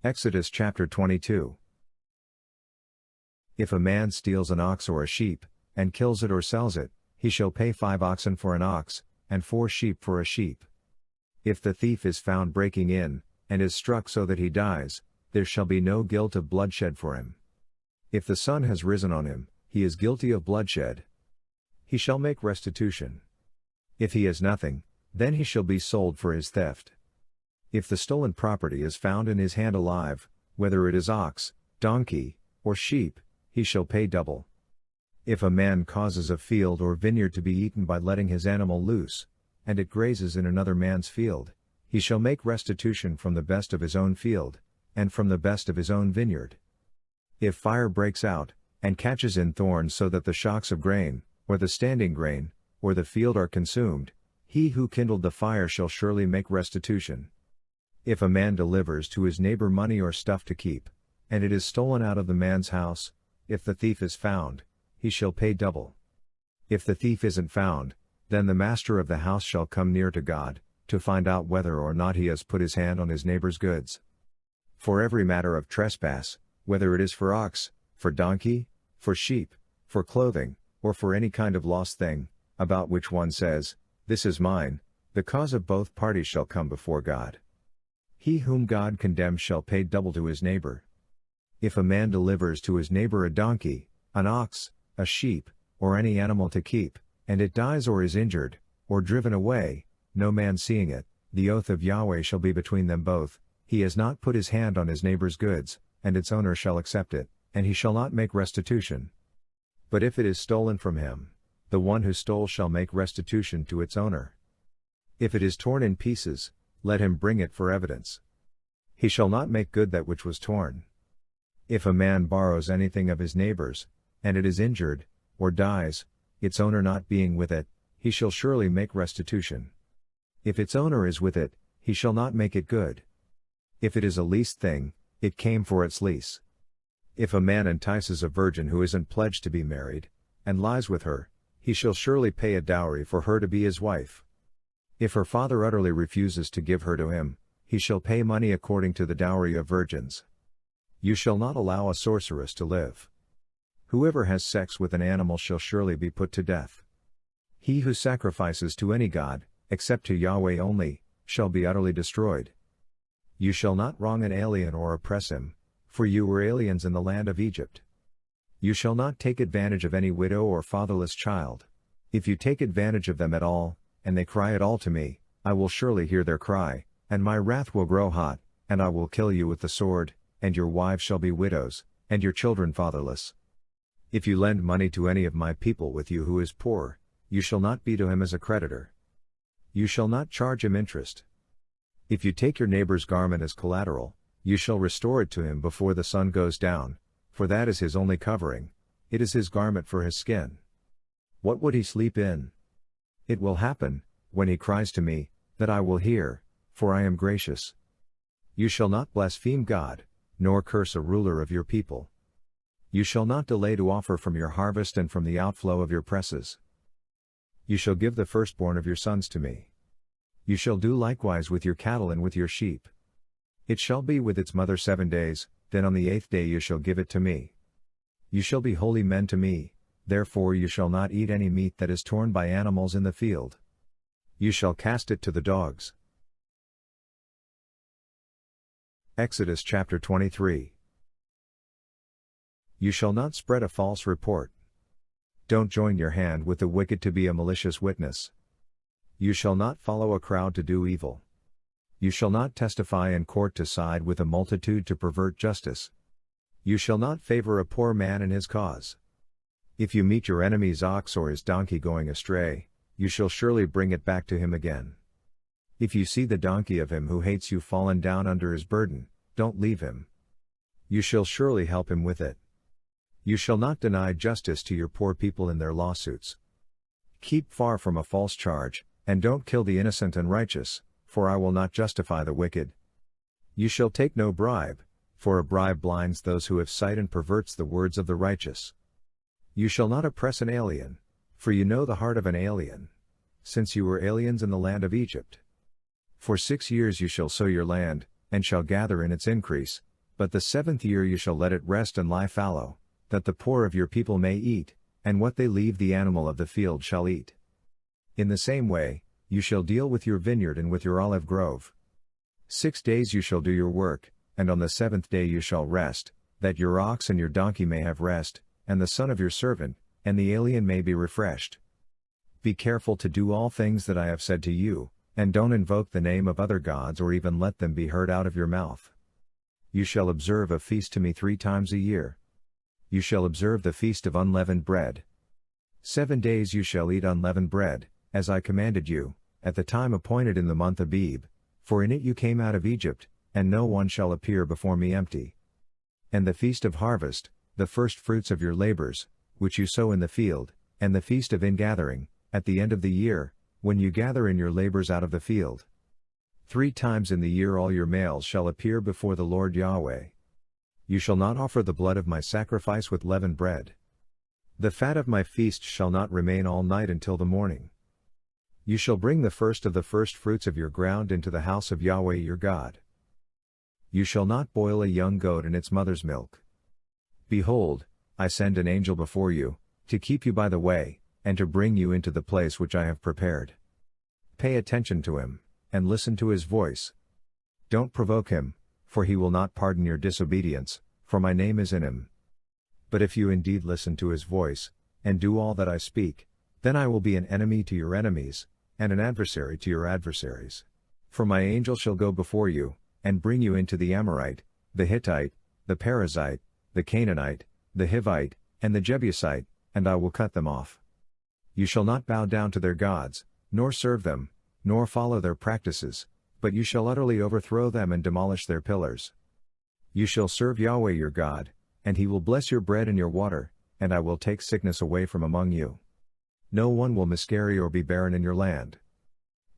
Exodus chapter 22. If a man steals an ox or a sheep, and kills it or sells it, he shall pay 5 oxen for an ox, and 4 sheep for a sheep. If the thief is found breaking in, and is struck so that he dies, there shall be no guilt of bloodshed for him. If the sun has risen on him, he is guilty of bloodshed. He shall make restitution. If he has nothing, then he shall be sold for his theft. If the stolen property is found in his hand alive, whether it is ox, donkey, or sheep, he shall pay double. If a man causes a field or vineyard to be eaten by letting his animal loose, and it grazes in another man's field, he shall make restitution from the best of his own field, and from the best of his own vineyard. If fire breaks out, and catches in thorns so that the shocks of grain, or the standing grain, or the field are consumed, he who kindled the fire shall surely make restitution. If a man delivers to his neighbor money or stuff to keep, and it is stolen out of the man's house, if the thief is found, he shall pay double. If the thief isn't found, then the master of the house shall come near to God, to find out whether or not he has put his hand on his neighbor's goods. For every matter of trespass, whether it is for ox, for donkey, for sheep, for clothing, or for any kind of lost thing, about which one says, "This is mine," the cause of both parties shall come before God. He whom God condemns shall pay double to his neighbor. If a man delivers to his neighbor a donkey, an ox, a sheep, or any animal to keep, and it dies or is injured, or driven away, no man seeing it, the oath of Yahweh shall be between them both, he has not put his hand on his neighbor's goods, and its owner shall accept it, and he shall not make restitution. But if it is stolen from him, the one who stole shall make restitution to its owner. If it is torn in pieces, let him bring it for evidence. He shall not make good that which was torn. If a man borrows anything of his neighbor's, and it is injured, or dies, its owner not being with it, he shall surely make restitution. If its owner is with it, he shall not make it good. If it is a leased thing, it came for its lease. If a man entices a virgin who isn't pledged to be married, and lies with her, he shall surely pay a dowry for her to be his wife. If her father utterly refuses to give her to him, he shall pay money according to the dowry of virgins. You shall not allow a sorceress to live. Whoever has sex with an animal shall surely be put to death. He who sacrifices to any god, except to Yahweh only, shall be utterly destroyed. You shall not wrong an alien or oppress him, for you were aliens in the land of Egypt. You shall not take advantage of any widow or fatherless child. If you take advantage of them at all, and they cry at all to me, I will surely hear their cry, and my wrath will grow hot, and I will kill you with the sword, and your wives shall be widows, and your children fatherless. If you lend money to any of my people with you who is poor, you shall not be to him as a creditor. You shall not charge him interest. If you take your neighbor's garment as collateral, you shall restore it to him before the sun goes down, for that is his only covering, it is his garment for his skin. What would he sleep in? It will happen, when he cries to me, that I will hear, for I am gracious. You shall not blaspheme God, nor curse a ruler of your people. You shall not delay to offer from your harvest and from the outflow of your presses. You shall give the firstborn of your sons to me. You shall do likewise with your cattle and with your sheep. It shall be with its mother 7 days, then on the 8th day you shall give it to me. You shall be holy men to me, therefore you shall not eat any meat that is torn by animals in the field. You shall cast it to the dogs. Exodus chapter 23. You shall not spread a false report. Don't join your hand with the wicked to be a malicious witness. You shall not follow a crowd to do evil. You shall not testify in court to side with a multitude to pervert justice. You shall not favor a poor man in his cause. If you meet your enemy's ox or his donkey going astray, you shall surely bring it back to him again. If you see the donkey of him who hates you fallen down under his burden, don't leave him. You shall surely help him with it. You shall not deny justice to your poor people in their lawsuits. Keep far from a false charge, and don't kill the innocent and righteous, for I will not justify the wicked. You shall take no bribe, for a bribe blinds those who have sight and perverts the words of the righteous. You shall not oppress an alien, for you know the heart of an alien, since you were aliens in the land of Egypt. For 6 years you shall sow your land, and shall gather in its increase, But the 7th year you shall let it rest and lie fallow, that the poor of your people may eat, and what they leave the animal of the field shall eat. In the same way, you shall deal with your vineyard and with your olive grove. 6 days you shall do your work, and on the 7th day you shall rest, that your ox and your donkey may have rest, and the son of your servant, and the alien may be refreshed. Be careful to do all things that I have said to you, and don't invoke the name of other gods or even let them be heard out of your mouth. You shall observe a feast to me 3 times a year. You shall observe the feast of unleavened bread. 7 days you shall eat unleavened bread, as I commanded you, at the time appointed in the month Abib, for in it you came out of Egypt, and no one shall appear before me empty. And the feast of harvest, the first fruits of your labors, which you sow in the field, and the feast of ingathering, at the end of the year, when you gather in your labors out of the field. 3 times in the year all your males shall appear before the Lord Yahweh. You shall not offer the blood of my sacrifice with leavened bread. The fat of my feast shall not remain all night until the morning. You shall bring the first of the first fruits of your ground into the house of Yahweh your God. You shall not boil a young goat in its mother's milk. Behold, I send an angel before you, to keep you by the way, and to bring you into the place which I have prepared. Pay attention to him, and listen to his voice. Don't provoke him, for he will not pardon your disobedience, for my name is in him. But if you indeed listen to his voice, and do all that I speak, then I will be an enemy to your enemies, and an adversary to your adversaries. For my angel shall go before you, and bring you into the Amorite, the Hittite, the Perizzite, the Canaanite, the Hivite, and the Jebusite, and I will cut them off. You shall not bow down to their gods, nor serve them, nor follow their practices, but you shall utterly overthrow them and demolish their pillars. You shall serve Yahweh your God, and he will bless your bread and your water, and I will take sickness away from among you. No one will miscarry or be barren in your land.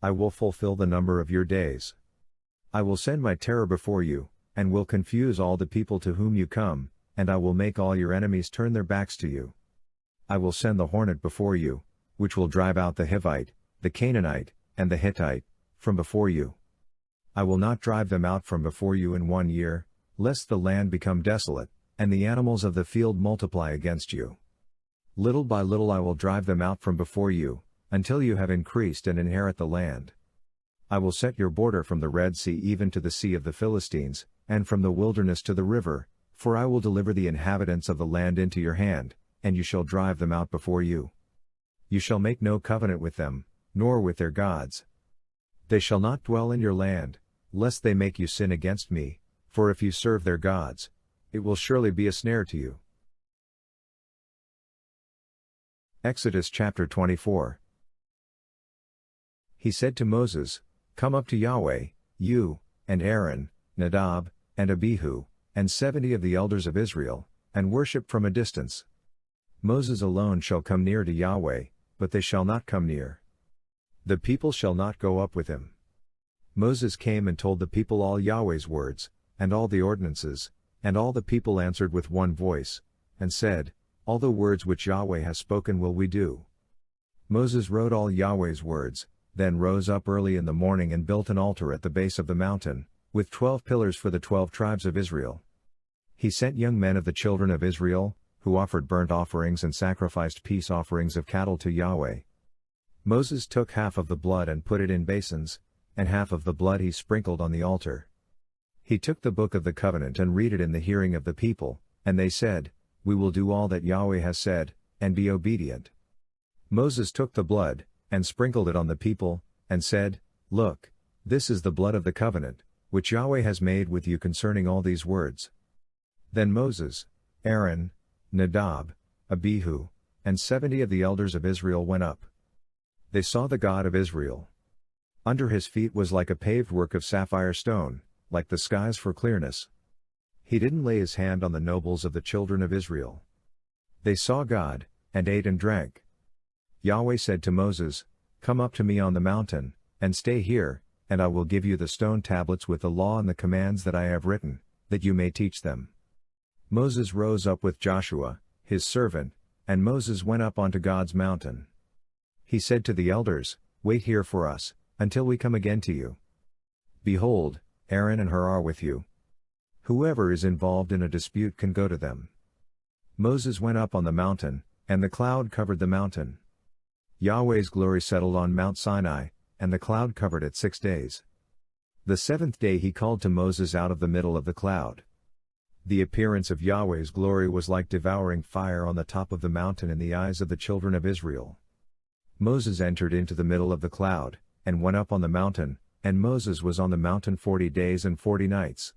I will fulfill the number of your days. I will send my terror before you, and will confuse all the people to whom you come, and I will make all your enemies turn their backs to you. I will send the hornet before you, which will drive out the Hivite, the Canaanite, and the Hittite, from before you. I will not drive them out from before you in 1 year, lest the land become desolate, and the animals of the field multiply against you. Little by little I will drive them out from before you, until you have increased and inherit the land. I will set your border from the Red Sea even to the Sea of the Philistines, and from the wilderness to the river, for I will deliver the inhabitants of the land into your hand, and you shall drive them out before you. You shall make no covenant with them, nor with their gods. They shall not dwell in your land, lest they make you sin against me, for if you serve their gods, it will surely be a snare to you. Exodus chapter 24. He said to Moses, Come up to Yahweh, you, and Aaron, Nadab, and Abihu, and 70 of the elders of Israel, and worship from a distance. Moses alone shall come near to Yahweh, but they shall not come near. The people shall not go up with him. Moses came and told the people all Yahweh's words, and all the ordinances, and all the people answered with one voice, and said, All the words which Yahweh has spoken will we do. Moses wrote all Yahweh's words, then rose up early in the morning and built an altar at the base of the mountain, with 12 pillars for the 12 tribes of Israel. He sent young men of the children of Israel, who offered burnt offerings and sacrificed peace offerings of cattle to Yahweh. Moses took half of the blood and put it in basins, and half of the blood he sprinkled on the altar. He took the book of the covenant and read it in the hearing of the people, and they said, We will do all that Yahweh has said, and be obedient. Moses took the blood, and sprinkled it on the people, and said, Look, this is the blood of the covenant, which Yahweh has made with you concerning all these words. Then Moses, Aaron, Nadab, Abihu, and 70 of the elders of Israel went up. They saw the God of Israel. Under his feet was like a paved work of sapphire stone, like the skies for clearness. He didn't lay his hand on the nobles of the children of Israel. They saw God, and ate and drank. Yahweh said to Moses, Come up to me on the mountain, and stay here, and I will give you the stone tablets with the law and the commands that I have written, that you may teach them. Moses rose up with Joshua, his servant, and Moses went up onto God's mountain. He said to the elders, Wait here for us, until we come again to you. Behold, Aaron and Hur are with you. Whoever is involved in a dispute can go to them. Moses went up on the mountain, and the cloud covered the mountain. Yahweh's glory settled on Mount Sinai, and the cloud covered it 6 days. The seventh day he called to Moses out of the middle of the cloud. The appearance of Yahweh's glory was like devouring fire on the top of the mountain in the eyes of the children of Israel. Moses entered into the middle of the cloud, and went up on the mountain, and Moses was on the mountain 40 days and 40 nights.